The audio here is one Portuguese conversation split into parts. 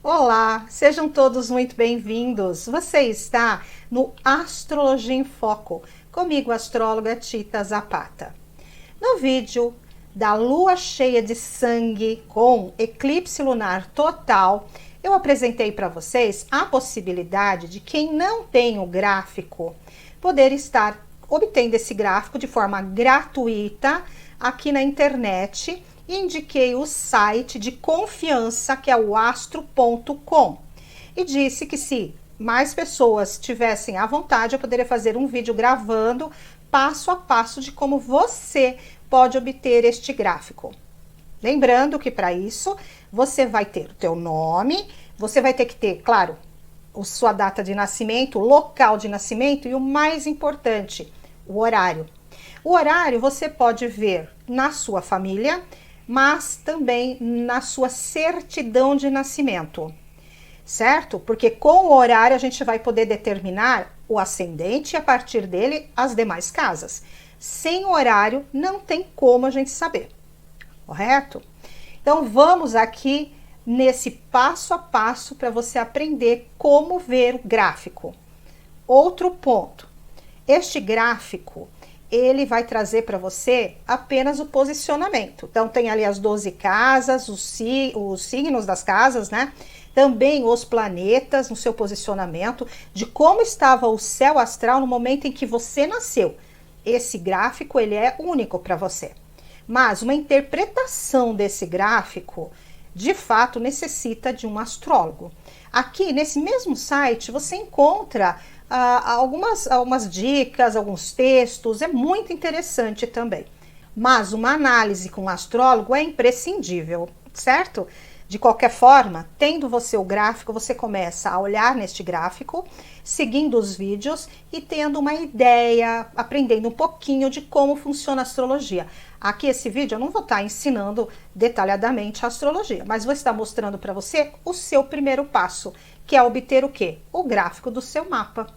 Olá, sejam todos muito bem-vindos. Você está no Astrologia em Foco, comigo, a astróloga Tita Zapata. No vídeo da lua cheia de sangue com eclipse lunar total, eu apresentei para vocês a possibilidade de quem não tem o gráfico poder estar obtendo esse gráfico de forma gratuita aqui na internet. Indiquei o site de confiança, que é o astro.com, e disse que se mais pessoas tivessem à vontade, eu poderia fazer um vídeo gravando passo a passo de como você pode obter este gráfico. Lembrando que para isso você vai ter o teu nome, você vai ter que ter, claro, a sua data de nascimento, o local de nascimento e o mais importante, o horário. O horário você pode ver na sua família, mas também na sua certidão de nascimento, certo? Porque com o horário a gente vai poder determinar o ascendente e a partir dele as demais casas. Sem horário não tem como a gente saber, correto? Então vamos aqui nesse passo a passo para você aprender como ver o gráfico. Outro ponto, este gráfico ele vai trazer para você apenas o posicionamento. Então tem ali as 12 casas, os signos das casas, né? Também os planetas no seu posicionamento, de como estava o céu astral no momento em que você nasceu. Esse gráfico ele é único para você. Mas uma interpretação desse gráfico, de fato, necessita de um astrólogo. Aqui nesse mesmo site você encontra algumas dicas, alguns textos, é muito interessante também. Mas uma análise com um astrólogo é imprescindível, certo? De qualquer forma, tendo você o gráfico, você começa a olhar neste gráfico, seguindo os vídeos e tendo uma ideia, aprendendo um pouquinho de como funciona a astrologia. Aqui esse vídeo eu não vou estar ensinando detalhadamente a astrologia, mas vou estar mostrando para você o seu primeiro passo, que é obter o quê? O gráfico do seu mapa.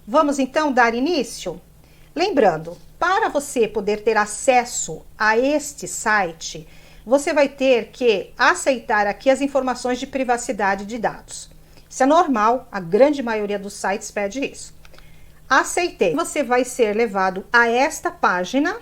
Vamos então dar início? Lembrando, para você poder ter acesso a este site, você vai ter que aceitar aqui as informações de privacidade de dados. Isso é normal, a grande maioria dos sites pede isso. Aceitei. Você vai ser levado a esta página,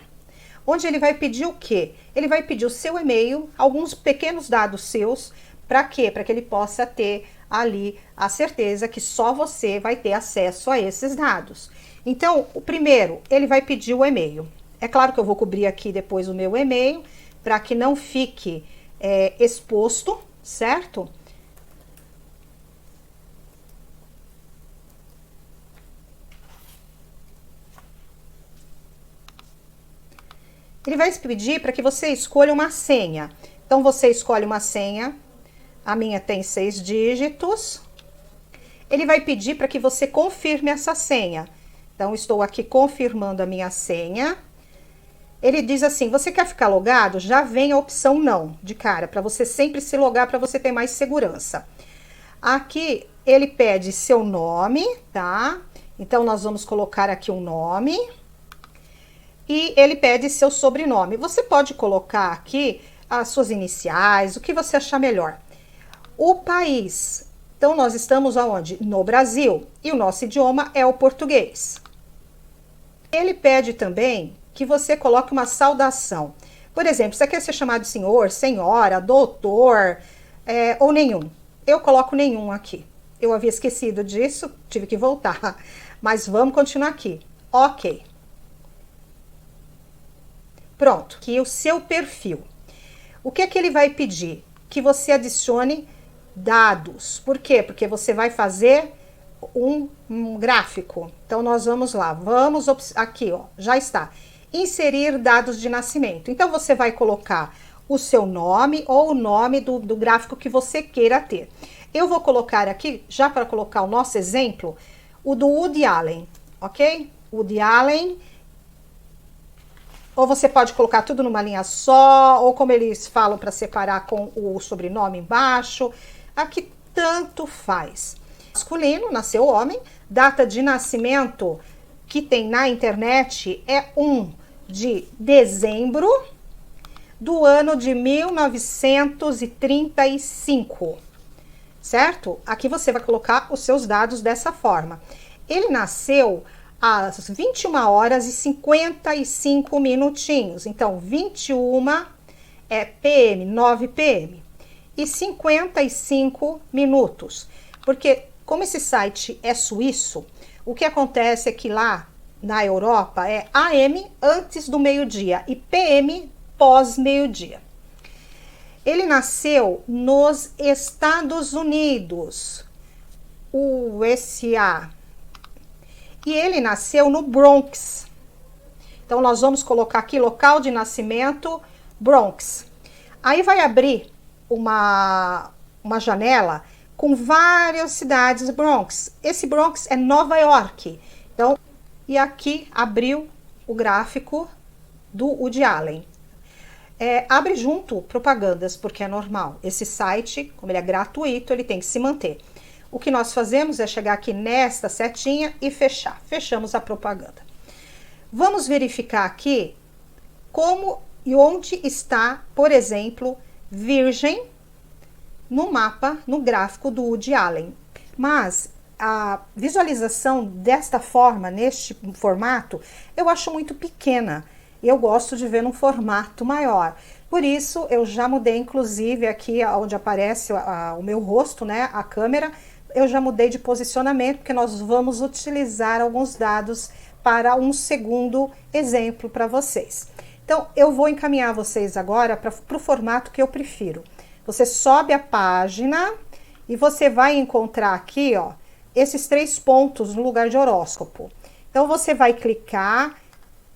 onde ele vai pedir o quê? Ele vai pedir o seu e-mail, alguns pequenos dados seus, para quê? Para que ele possa ter ali a certeza que só você vai ter acesso a esses dados. Então, o primeiro, ele vai pedir o e-mail. É claro que eu vou cobrir aqui depois o meu e-mail, para que não fique exposto, certo? Ele vai pedir para que você escolha uma senha. Então, você escolhe uma senha. A minha tem 6 dígitos. Ele vai pedir para que você confirme essa senha. Então, estou aqui confirmando a minha senha. Ele diz assim, você quer ficar logado? Já vem a opção não, de cara, para você sempre se logar, para você ter mais segurança. Aqui, ele pede seu nome, tá? Então, nós vamos colocar aqui um nome. E ele pede seu sobrenome. Você pode colocar aqui as suas iniciais, o que você achar melhor. O país. Então, nós estamos aonde? No Brasil. E o nosso idioma é o português. Ele pede também que você coloque uma saudação. Por exemplo, você quer ser chamado de senhor, senhora, doutor, ou nenhum. Eu coloco nenhum aqui. Eu havia esquecido disso, tive que voltar. Mas vamos continuar aqui. Ok. Pronto, aqui o seu perfil. O que é que ele vai pedir? Que você adicione dados. Por quê? Porque você vai fazer um gráfico. Então, nós vamos lá. Vamos aqui, ó, já está. Inserir dados de nascimento. Então, você vai colocar o seu nome ou o nome do gráfico que você queira ter. Eu vou colocar aqui, já para colocar o nosso exemplo, o do Woody Allen, ok? Woody Allen. Ou você pode colocar tudo numa linha só, ou como eles falam para separar com o sobrenome embaixo. Aqui tanto faz. Masculino, nasceu homem. Data de nascimento que tem na internet é 1 de dezembro do ano de 1935. certo? Aqui você vai colocar os seus dados dessa forma. Ele nasceu às 21 horas e 55 minutinhos. Então, 21 é PM, 9 PM. E 55 minutos. Porque, como esse site é suíço, o que acontece é que lá na Europa é AM antes do meio-dia e PM pós meio-dia. Ele nasceu nos Estados Unidos, USA. E ele nasceu no Bronx. Então, nós vamos colocar aqui local de nascimento, Bronx. Aí vai abrir uma janela com várias cidades Bronx. Esse Bronx é Nova York. Então, e aqui abriu o gráfico do Woody Allen. Abre junto propagandas, porque é normal. Esse site, como ele é gratuito, ele tem que se manter. O que nós fazemos é chegar aqui nesta setinha e fechar. Fechamos a propaganda. Vamos verificar aqui como e onde está, por exemplo, Virgem no mapa, no gráfico do Woody Allen. Mas a visualização desta forma, neste formato, eu acho muito pequena. Eu gosto de ver num formato maior. Por isso, eu já mudei, inclusive, aqui onde aparece o meu rosto, né, a câmera, eu já mudei de posicionamento, porque nós vamos utilizar alguns dados para um segundo exemplo para vocês. Então, eu vou encaminhar vocês agora para o formato que eu prefiro. Você sobe a página e você vai encontrar aqui, ó, esses 3 pontos no lugar de horóscopo. Então, você vai clicar,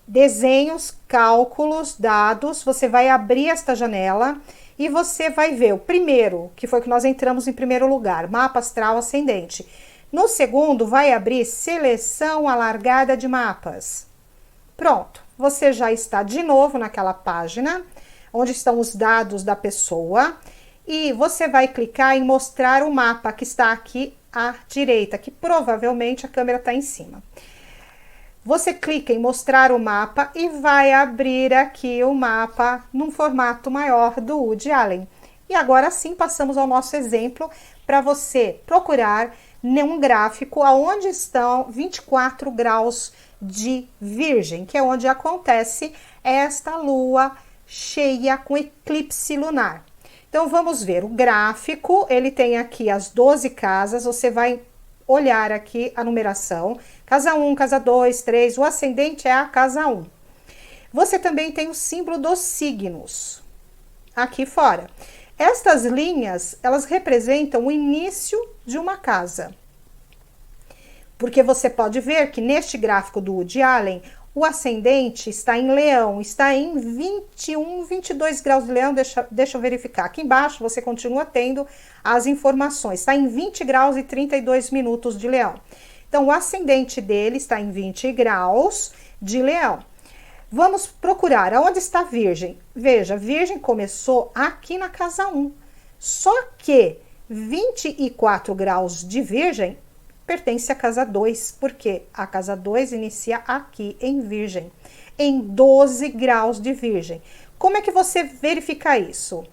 desenhos, cálculos, dados, você vai abrir esta janela e você vai ver o primeiro, que foi que nós entramos em primeiro lugar, mapa astral ascendente. No segundo, vai abrir seleção alargada de mapas. Pronto, você já está de novo naquela página, onde estão os dados da pessoa, e você vai clicar em mostrar o mapa que está aqui à direita, que provavelmente a câmera está em cima. Você clica em mostrar o mapa e vai abrir aqui o mapa num formato maior do Woody Allen. E agora sim passamos ao nosso exemplo para você procurar num gráfico aonde estão 24 graus de Virgem, que é onde acontece esta lua cheia com eclipse lunar. Então vamos ver o gráfico, ele tem aqui as 12 casas, você vai olhar aqui a numeração, casa 1, casa 2, 3, o ascendente é a casa 1. Você também tem o símbolo dos signos, aqui fora. Estas linhas, elas representam o início de uma casa. Porque você pode ver que neste gráfico do Woody Allen, o ascendente está em Leão, está em 21, 22 graus de Leão, deixa eu verificar. Aqui embaixo você continua tendo as informações, está em 20 graus e 32 minutos de Leão. Então, o ascendente dele está em 20 graus de Leão. Vamos procurar, aonde está Virgem? Veja, Virgem começou aqui na casa 1, só que 24 graus de Virgem pertence à casa 2, porque a casa 2 inicia aqui em Virgem, em 12 graus de Virgem. Como é que você verifica isso?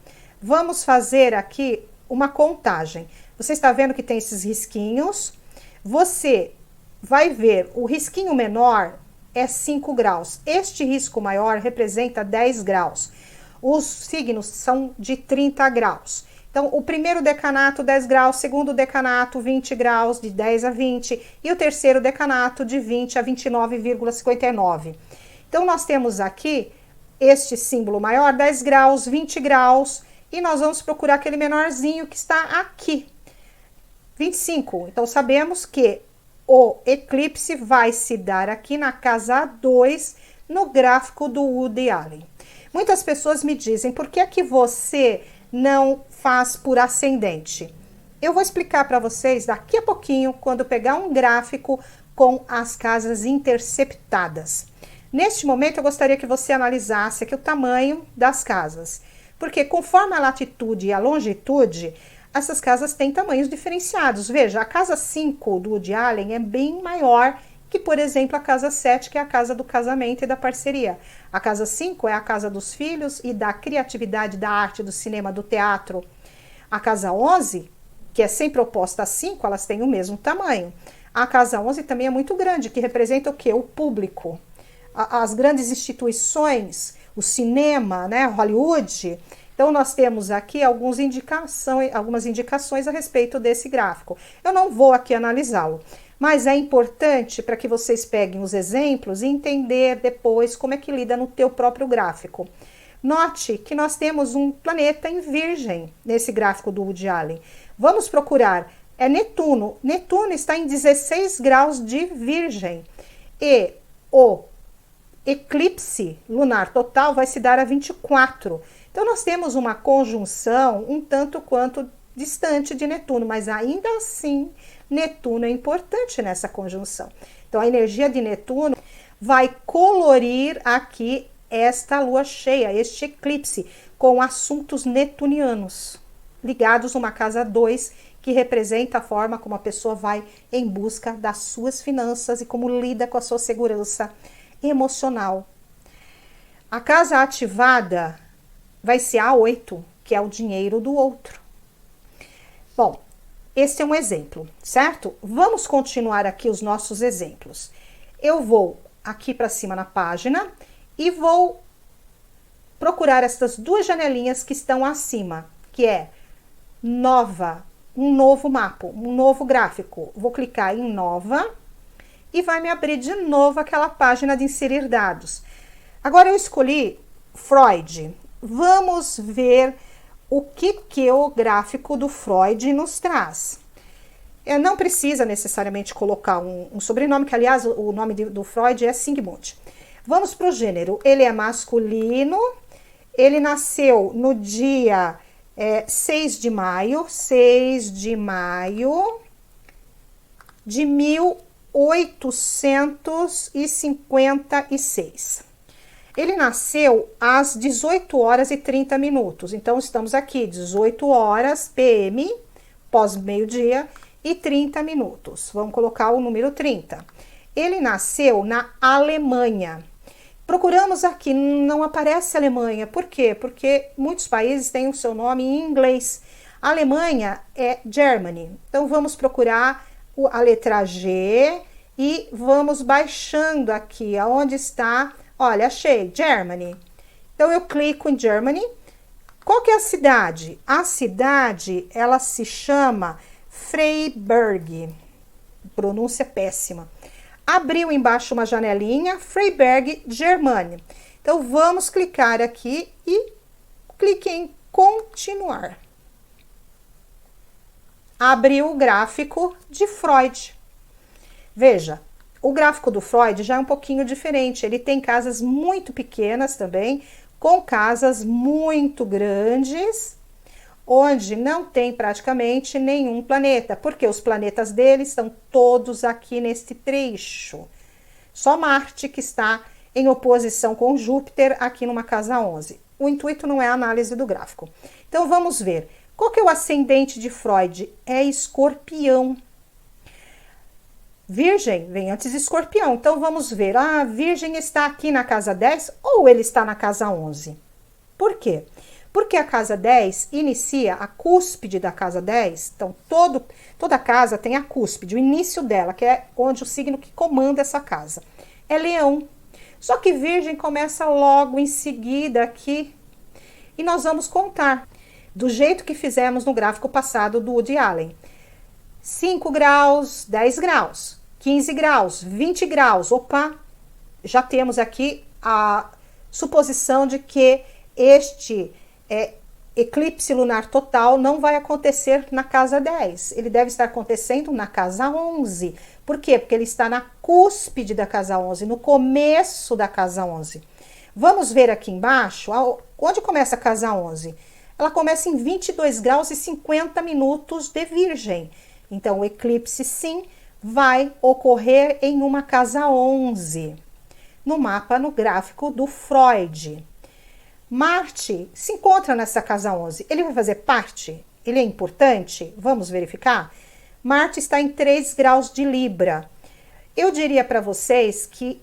Vamos fazer aqui uma contagem. Você está vendo que tem esses risquinhos? Você vai ver, o risquinho menor é 5 graus. Este risco maior representa 10 graus. Os signos são de 30 graus. Então, o primeiro decanato, 10 graus, segundo decanato, 20 graus, de 10 a 20, e o terceiro decanato, de 20 a 29,59. Então, nós temos aqui este símbolo maior, 10 graus, 20 graus, e nós vamos procurar aquele menorzinho que está aqui, 25. Então, sabemos que o eclipse vai se dar aqui na casa 2, no gráfico do Woody Allen. Muitas pessoas me dizem, por que é que você não faz por ascendente? Eu vou explicar para vocês daqui a pouquinho, quando pegar um gráfico com as casas interceptadas. Neste momento, eu gostaria que você analisasse aqui o tamanho das casas, porque conforme a latitude e a longitude, essas casas têm tamanhos diferenciados. Veja, a casa 5 do Woody Allen é bem maior que, por exemplo, a casa 7, que é a casa do casamento e da parceria. A casa 5 é a casa dos filhos e da criatividade, da arte, do cinema, do teatro. A casa 11 que é sempre oposta a 5, elas têm o mesmo tamanho. A casa 11 também é muito grande, que representa o quê? O público. As grandes instituições, o cinema, né, Hollywood. Então, nós temos aqui algumas indicações a respeito desse gráfico. Eu não vou aqui analisá-lo, mas é importante para que vocês peguem os exemplos e entender depois como é que lida no teu próprio gráfico. Note que nós temos um planeta em Virgem nesse gráfico do Woody Allen. Vamos procurar, é Netuno. Netuno está em 16 graus de Virgem e o eclipse lunar total vai se dar a 24. Então, nós temos uma conjunção um tanto quanto distante de Netuno, mas ainda assim, Netuno é importante nessa conjunção. Então, a energia de Netuno vai colorir aqui esta lua cheia, este eclipse, com assuntos netunianos, ligados numa casa 2, que representa a forma como a pessoa vai em busca das suas finanças e como lida com a sua segurança emocional. A casa ativada vai ser a 8, que é o dinheiro do outro. Bom, esse é um exemplo, certo? Vamos continuar aqui os nossos exemplos. Eu vou aqui para cima na página e vou procurar estas duas janelinhas que estão acima, que é nova, um novo mapa, um novo gráfico. Vou clicar em nova e vai me abrir de novo aquela página de inserir dados. Agora eu escolhi Freud. Vamos ver o que o gráfico do Freud nos traz. Não precisa necessariamente colocar um sobrenome, que aliás o nome do Freud é Sigmund. Vamos para o gênero. Ele é masculino, ele nasceu no dia 6 de maio de 1856. Ele nasceu às 18 horas e 30 minutos. Então, estamos aqui, 18 horas PM, pós-meio-dia, e 30 minutos. Vamos colocar o número 30. Ele nasceu na Alemanha. Procuramos aqui, não aparece Alemanha. Por quê? Porque muitos países têm o seu nome em inglês. A Alemanha é Germany. Então, vamos procurar a letra G e vamos baixando aqui, aonde está. Olha, achei, Germany. Então, eu clico em Germany. Qual que é a cidade? A cidade, ela se chama Freiberg. Pronúncia péssima. Abriu embaixo uma janelinha, Freiberg, Germânia. Então, vamos clicar aqui e clique em continuar. Abriu o gráfico de Freud. Veja, o gráfico do Freud já é um pouquinho diferente. Ele tem casas muito pequenas também, com casas muito grandes, onde não tem praticamente nenhum planeta, porque os planetas dele estão todos aqui neste trecho. Só Marte que está em oposição com Júpiter aqui numa casa 11. O intuito não é a análise do gráfico. Então, vamos ver. Qual que é o ascendente de Freud? É Escorpião. Virgem vem antes de Escorpião. Então, vamos ver. Virgem está aqui na casa 10 ou ele está na casa 11? Por quê? Porque a casa 10 inicia a cúspide da casa 10. Então, toda casa tem a cúspide, o início dela, que é onde o signo que comanda essa casa. É Leão. Só que Virgem começa logo em seguida aqui. E nós vamos contar do jeito que fizemos no gráfico passado do Woody Allen. 5 graus, 10 graus, 15 graus, 20 graus. Opa, já temos aqui a suposição de que este eclipse lunar total não vai acontecer na casa 10. Ele deve estar acontecendo na casa 11. Por quê? Porque ele está na cúspide da casa 11, no começo da casa 11. Vamos ver aqui embaixo, onde começa a casa 11? Ela começa em 22 graus e 50 minutos de Virgem. Então, o eclipse, sim, vai ocorrer em uma casa 11, no mapa, no gráfico do Freud. Marte se encontra nessa casa 11. Ele vai fazer parte? Ele é importante? Vamos verificar? Marte está em 3 graus de Libra. Eu diria para vocês que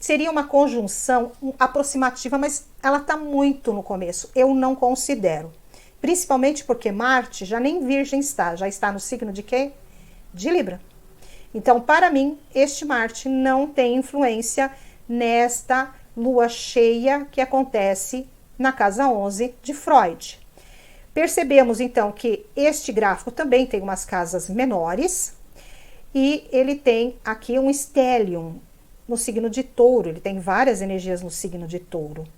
seria uma conjunção aproximativa, mas ela está muito no começo. Eu não considero. Principalmente porque Marte já nem Virgem está, já está no signo de quê? De Libra. Então, para mim, este Marte não tem influência nesta lua cheia que acontece na casa 11 de Freud. Percebemos, então, que este gráfico também tem umas casas menores e ele tem aqui um stellium no signo de Touro, ele tem várias energias no signo de Touro.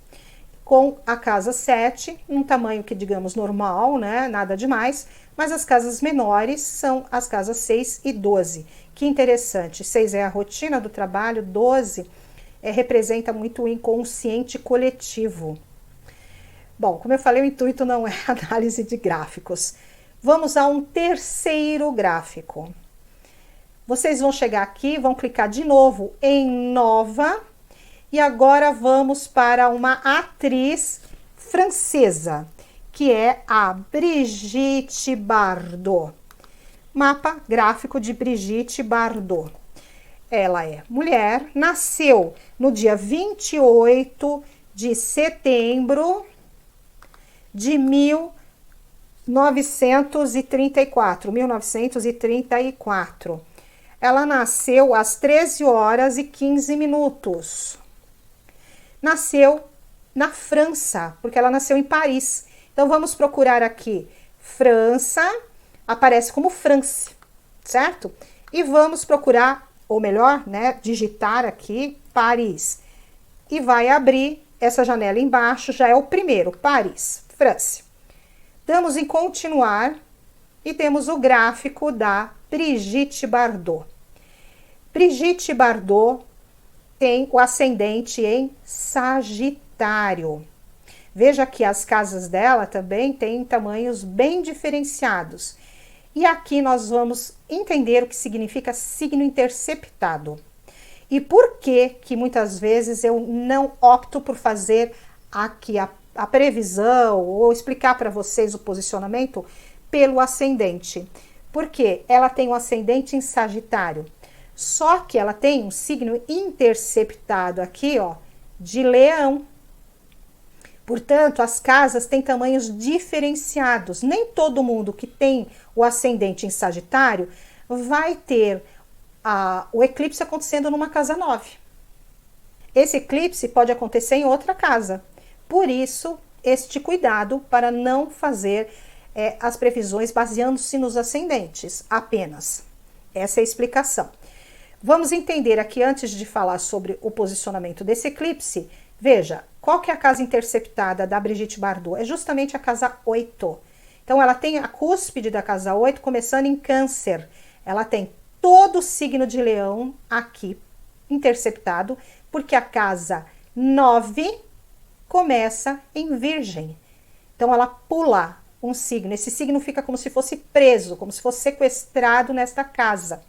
Com a casa 7, um tamanho que digamos normal, né? Nada demais, mas as casas menores são as casas 6 e 12. Que interessante, 6 é a rotina do trabalho, 12 representa muito o inconsciente coletivo. Bom, como eu falei, o intuito não é análise de gráficos. Vamos a um terceiro gráfico. Vocês vão chegar aqui, vão clicar de novo em nova e agora vamos para uma atriz francesa, que é a Brigitte Bardot. Mapa gráfico de Brigitte Bardot. Ela é mulher, nasceu no dia 28 de setembro de 1934. Ela nasceu às 13 horas e 15 minutos. Nasceu na França, porque ela nasceu em Paris. Então vamos procurar aqui França, aparece como France, certo? E vamos procurar, ou melhor, né, digitar aqui Paris. E vai abrir essa janela embaixo, já é o primeiro, Paris, França. Damos em continuar e temos o gráfico da Brigitte Bardot. Brigitte Bardot tem o ascendente em Sagitário. Veja que as casas dela também têm tamanhos bem diferenciados. E aqui nós vamos entender o que significa signo interceptado. E por que muitas vezes eu não opto por fazer aqui a previsão ou explicar para vocês o posicionamento pelo ascendente. Porque ela tem um ascendente em Sagitário. Só que ela tem um signo interceptado aqui, ó, de Leão. Portanto, as casas têm tamanhos diferenciados. Nem todo mundo que tem o ascendente em Sagitário vai ter o eclipse acontecendo numa casa 9. Esse eclipse pode acontecer em outra casa. Por isso, este cuidado para não fazer as previsões baseando-se nos ascendentes apenas. Essa é a explicação. Vamos entender aqui, antes de falar sobre o posicionamento desse eclipse, veja, qual que é a casa interceptada da Brigitte Bardot? É justamente a casa 8. Então, ela tem a cúspide da casa 8 começando em Câncer. Ela tem todo o signo de Leão aqui interceptado, porque a casa 9 começa em Virgem. Então, ela pula um signo. Esse signo fica como se fosse preso, como se fosse sequestrado nesta casa.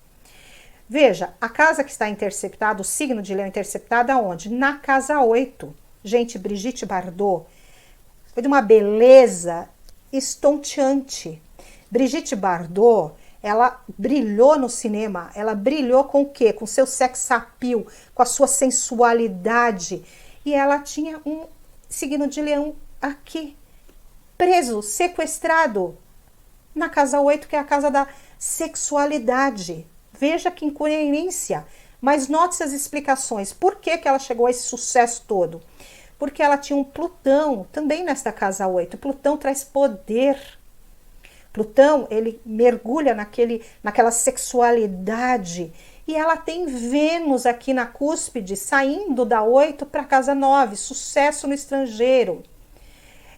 Veja, a casa que está interceptada, o signo de Leão interceptado aonde? Na casa 8. Gente, Brigitte Bardot foi de uma beleza estonteante. Brigitte Bardot, ela brilhou no cinema, ela brilhou com o quê? Com seu sex appeal, com a sua sensualidade. E ela tinha um signo de Leão aqui, preso, sequestrado, na casa 8, que é a casa da sexualidade. Veja que incoerência, mas note as explicações. Por que ela chegou a esse sucesso todo? Porque ela tinha um Plutão também nesta casa 8. Plutão traz poder. Plutão, ele mergulha naquela sexualidade. E ela tem Vênus aqui na cúspide, saindo da 8 para a casa 9. Sucesso no estrangeiro.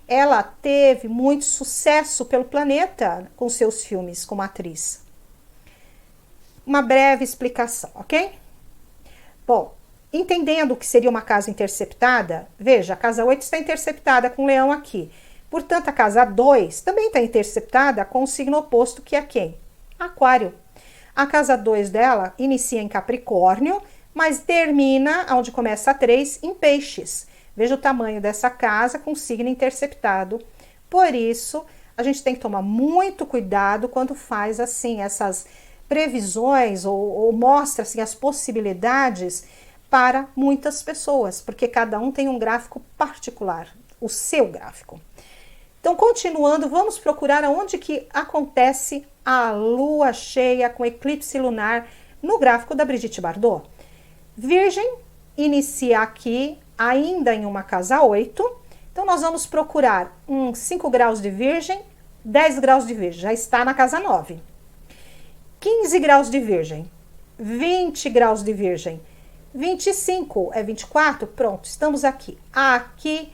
Ela teve muito sucesso pelo planeta com seus filmes como atriz. Uma breve explicação, ok? Bom, entendendo o que seria uma casa interceptada, veja, a casa 8 está interceptada com Leão aqui. Portanto, a casa 2 também está interceptada com o signo oposto, que é quem? Aquário. A casa 2 dela inicia em Capricórnio, mas termina, onde começa a 3, em Peixes. Veja o tamanho dessa casa com signo interceptado. Por isso, a gente tem que tomar muito cuidado quando faz assim essas previsões ou mostra assim, as possibilidades para muitas pessoas, porque cada um tem um gráfico particular, o seu gráfico. Então, continuando, vamos procurar aonde que acontece a lua cheia com eclipse lunar no gráfico da Brigitte Bardot. Virgem inicia aqui, ainda em uma casa 8. Então, nós vamos procurar 5 graus de Virgem, 10 graus de Virgem, já está na casa 9. 15 graus de Virgem, 20 graus de Virgem, 25 é 24, pronto, estamos aqui. Aqui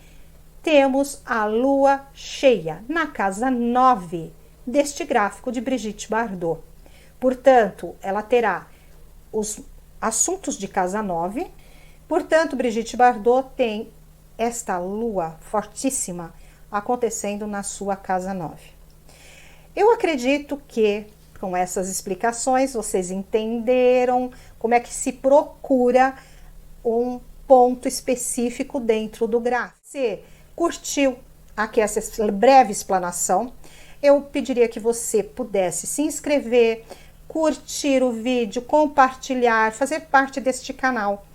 temos a lua cheia na casa 9 deste gráfico de Brigitte Bardot. Portanto, ela terá os assuntos de casa 9. Portanto, Brigitte Bardot tem esta lua fortíssima acontecendo na sua casa 9. Eu acredito que com essas explicações vocês entenderam como é que se procura um ponto específico dentro do gráfico. Se curtiu aqui essa breve explanação, eu pediria que você pudesse se inscrever, curtir o vídeo, compartilhar, fazer parte deste canal,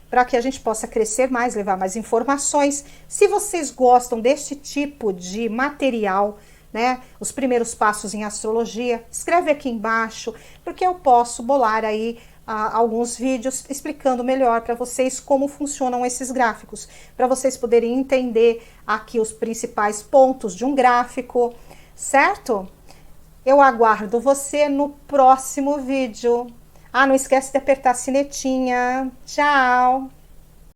para que a gente possa crescer mais, levar mais informações. Se vocês gostam deste tipo de material, né, os primeiros passos em astrologia, escreve aqui embaixo, porque eu posso bolar aí alguns vídeos explicando melhor para vocês como funcionam esses gráficos, para vocês poderem entender aqui os principais pontos de um gráfico, certo? Eu aguardo você no próximo vídeo. Não esquece de apertar a sinetinha. Tchau!